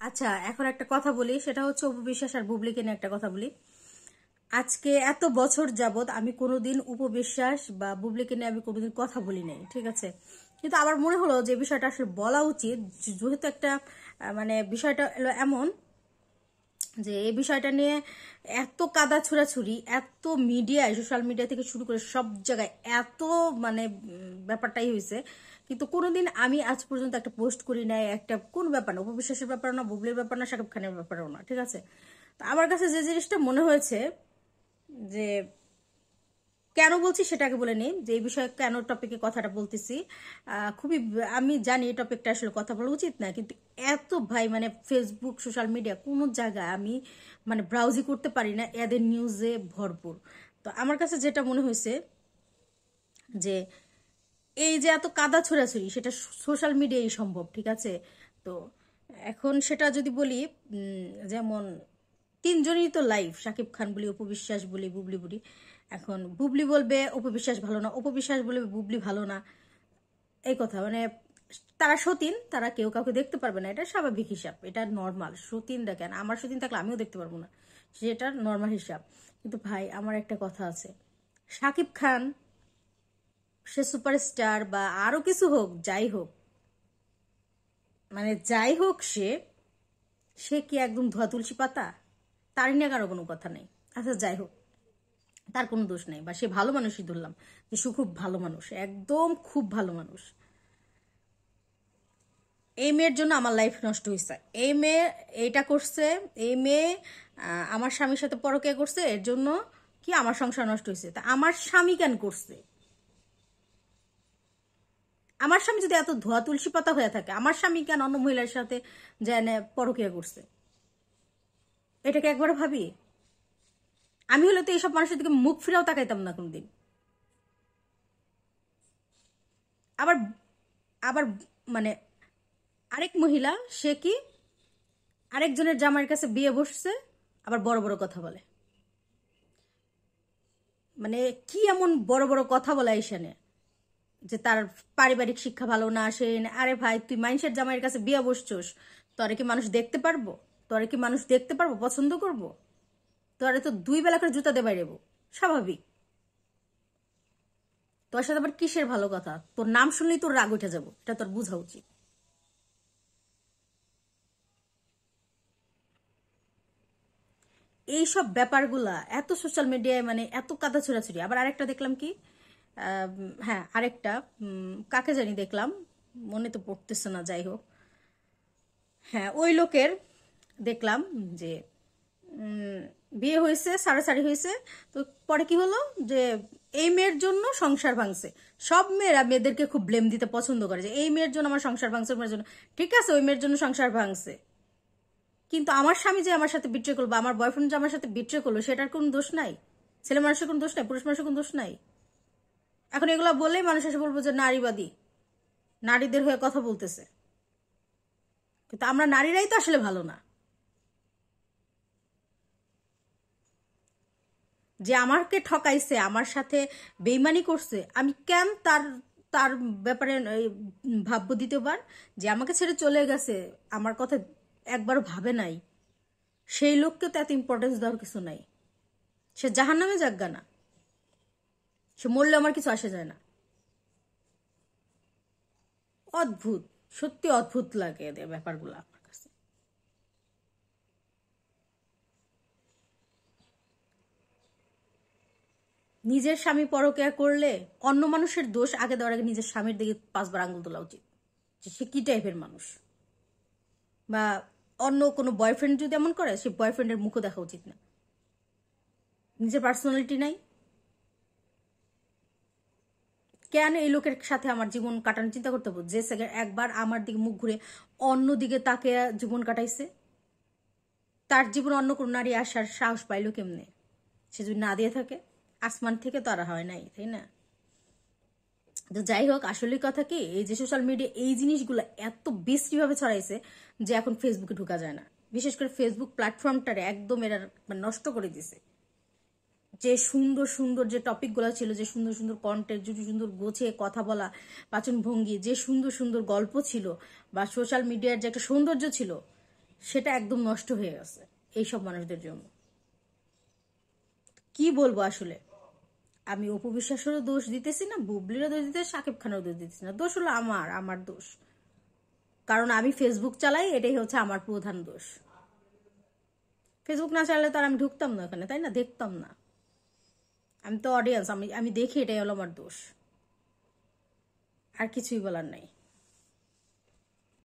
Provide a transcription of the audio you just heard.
আচ্ছা, এখন একটা কথা বলি, সেটা হচ্ছে অপু বিশ্বাস আর বুবলিকে নিয়ে একটা কথা বলি। আজকে এত বছর যাবত আমি কোনোদিন অপু বিশ্বাস বা বুবলিকে নিয়ে আমি কোনোদিন কথা বলি নাই, ঠিক আছে। কিন্তু আমার মনে হলো যে বিষয়টা আসলে বলা উচিত, যেহেতু একটা মানে বিষয়টা এলো এমন যে এই বিষয়টা নিয়ে এত কাদা ছুড়াছুড়ি, এত মিডিয়ায়, সোশ্যাল মিডিয়া থেকে শুরু করে সব জায়গায় এত মানে ব্যাপারটাই হয়েছে। কিন্তু কোনোদিন আমি আজ পর্যন্ত একটা পোস্ট করি নাই, একটা কোন ব্যাপার না, উপবিশ্বাসের ব্যাপার না, বুবলির ব্যাপার না, শাকিব খানের ব্যাপারও না, ঠিক আছে। তো আমার কাছে যে জিনিসটা মনে হয়েছে যে কেন বলছি সেটাকে বলে নিই, যে এই বিষয়ে কেন টপিকে কথাটা বলতেছি। খুবই, আমি জানি এই টপিকটা আসলে কথা বলা উচিত না, কিন্তু এত ভাই মানে ফেসবুক সোশ্যাল মিডিয়া কোনো জায়গায় আমি মানে ব্রাউজিং করতে পারি না, এদের নিউজে ভরপুর। তো আমার কাছে যেটা মনে হয়েছে যে এই যে এত কাদা ছোড়াছুড়ি, সেটা সোশ্যাল মিডিয়ায় সম্ভব, ঠিক আছে। তো এখন সেটা যদি বলি, যেমন তিনজনই তো লাইভ, শাকিব খান বলি, অপু বিশ্বাস বলি, বুবলি বলি। এখন বুবলি বলবে অপু বিশ্বাস ভালো না, অপু বিশ্বাস বলবে বুবলি ভালো না। এই কথা মানে তারা সতীন, তারা কেউ কাউকে দেখতে পারবে না, এটা স্বাভাবিক হিসাব, এটা নর্মাল। সতীন দেখেন, আমার সতীন থাকলে আমিও দেখতে পারবো না, সেটা নর্মাল হিসাব। কিন্তু ভাই আমার একটা কথা আছে, শাকিব খান সে সুপারস্টার বা আরো কিছু হোক, যাই হোক, মানে যাই হোক, সে সে কি একদম ধোয়া তুলসী পাতা? তার নিয়ে কারো কোনো কথা নেই। আচ্ছা যাই হোক, তার কোনো দোষ নেই, বা সে ভালো মানুষই ধরলাম, যে সে খুব ভালো মানুষ, একদম খুব ভালো মানুষ। এই মেয়ের জন্য আমার লাইফ নষ্ট হয়েছে, এই মেয়ে এইটা করছে, এই মেয়ে আমার স্বামীর সাথে পরকীয়া করছে, এর জন্য কি আমার সংসার নষ্ট হয়েছে। তা আমার স্বামী কেন করছে? আমার স্বামী যদি এত ধোয়া তুলসী পাতা হয়ে থাকে, আমার স্বামী কেন অন্য মহিলার সাথে যেন পরকীয়া করছে? এটাকে একবার ভাবি। আমি হলে তো এইসব মানুষের দিকে মুখ ফিরাও তাকাইতাম না কোনদিন। আবার আবার মানে আরেক মহিলা, সে কি আরেকজনের জামাইয়ের কাছে বিয়ে বসছে, আবার বড় বড় কথা বলে। মানে কি এমন বড় বড় কথা বলে এইখানে, যে তার পারিবারিক শিক্ষা ভালো না, সে আরে ভাই তুই মানুষের জামাইয়ের কাছে বিয়ে বসছস, তোরে কি মানুষ দেখতে পারবো? তোরে কি মানুষ দেখতে পারবো, পছন্দ করবো? তোরে তো দুই বেলা করে জুতা দিয়ে বাইরেবো, স্বাভাবিক। তোর সাথে আবার কিসের ভালো কথা? তোর নাম শুনলেই তোর রাগ উঠে যাবো, এটা তোর বোঝা উচিত। এইসব ব্যাপারগুলা এত সোশ্যাল মিডিয়ায় মানে এত কাদা ছোড়াছুড়ি। আবার আরেকটা দেখলাম কি, হ্যাঁ আরেকটা, কাকে জানি দেখলাম, মনে তো পড়তেছে না, যাই হোক, হ্যাঁ ওই লোকের দেখলাম যে বিয়ে হয়েছে, সারাসারি হয়েছে। তো পরে কি হলো যে এই মেয়ের জন্য সংসার ভাঙছে। সব মেয়েরা মেয়েদেরকে খুব ব্লেম দিতে পছন্দ করে, যে এই মেয়ের জন্য আমার সংসার ভাঙছে, ওই মেয়ের জন্য। ঠিক আছে, ওই মেয়ের জন্য সংসার ভাঙছে, কিন্তু আমার স্বামী যে আমার সাথে বিট্রে করলো, বা আমার বয়ফ্রেন্ড যে আমার সাথে বিট্রে করলো, সেটার কোনো দোষ নাই? ছেলে মানুষের কোনো দোষ নাই? পুরুষ মানুষের কোনো দোষ নাই? এখন এগুলো বললেই মানুষ এসে বলবো যে নারীবাদী, নারীদের হয়ে কথা বলতেছে। কিন্তু আমরা নারীরাই তো আসলে ভালো না। যে আমাকে ঠকাইছে, আমার সাথে বেইমানি করছে, আমি কেন তার তার ব্যাপারে ভাববো দ্বিতীয়বার? যে আমাকে ছেড়ে চলে গেছে, আমার কথা একবারও ভাবে নাই, সেই লোককে তো এত ইম্পর্টেন্স দেওয়ার কিছু নাই। সে জাহান্নামে যাক গা না, সে মরলে আমার কিছু আসে যায় না। অদ্ভুত, সত্যি অদ্ভুত লাগে এদের ব্যাপারগুলো আমার কাছে। নিজের স্বামী পরকিয়া করলে অন্য মানুষের দোষ আগে দেওয়ার আগে নিজের স্বামীর দিকে 5বার আঙুল তোলা উচিত, যে সে কি টাইপের মানুষ। বা অন্য কোনো বয়ফ্রেন্ড যদি এমন করে, সে বয়ফ্রেন্ডের মুখও দেখা উচিত না। নিজের পার্সোনালিটি নাই, কেন এই লোকের সাথে আমার জীবন কাটানোর চিন্তা করতে হবে, যে একবার আমার দিকে মুখ ঘুরে অন্য দিকে তাকে জীবন কাটাইছে? তার জীবন অন্য কোনো নারী আসার সাহস পাইলো কেমনে? সে যদি না দিয়ে থাকে, আসমান থেকে তো আর হয় নাই, তাই না? তো যাই হোক, আসলে কথা কি, এই যে সোশ্যাল মিডিয়া এই জিনিসগুলো এত বিশ্রীভাবে ছড়াইছে যে এখন ফেসবুকে ঢোকা যায় না। বিশেষ করে ফেসবুক প্ল্যাটফর্মটারে একদম এরা মানে নষ্ট করে দিছে। যে সুন্দর সুন্দর যে টপিকগুলো ছিল, যে সুন্দর সুন্দর কন্টেন্ট, যে সুন্দর গোছে কথা বলা, বাচন ভঙ্গি, যে সুন্দর সুন্দর গল্প ছিল, বা সোশ্যাল মিডিয়ার যে একটা সৌন্দর্য ছিল, সেটা একদম নষ্ট হয়ে গেছে এইসব মানুষদের জন্য। কি বলবো আসলে, আমি অপু বিশ্বাসেরও দোষ দিতেছি না, বুবলিরও দোষ দিতেছি, শাকিব খানেরও দোষ দিতেছি না। দোষ হলো আমার দোষ, কারণ আমি ফেসবুক চালাই, এটাই হচ্ছে আমার প্রধান দোষ। ফেসবুক না চালালে তো আর আমি ঢুকতাম না ওখানে, তাই না? দেখতাম না। আমি তো অডিয়েন্স, আমি দেখি, এটাই হলো আমার দোষ, আর কিছুই বলার নাই।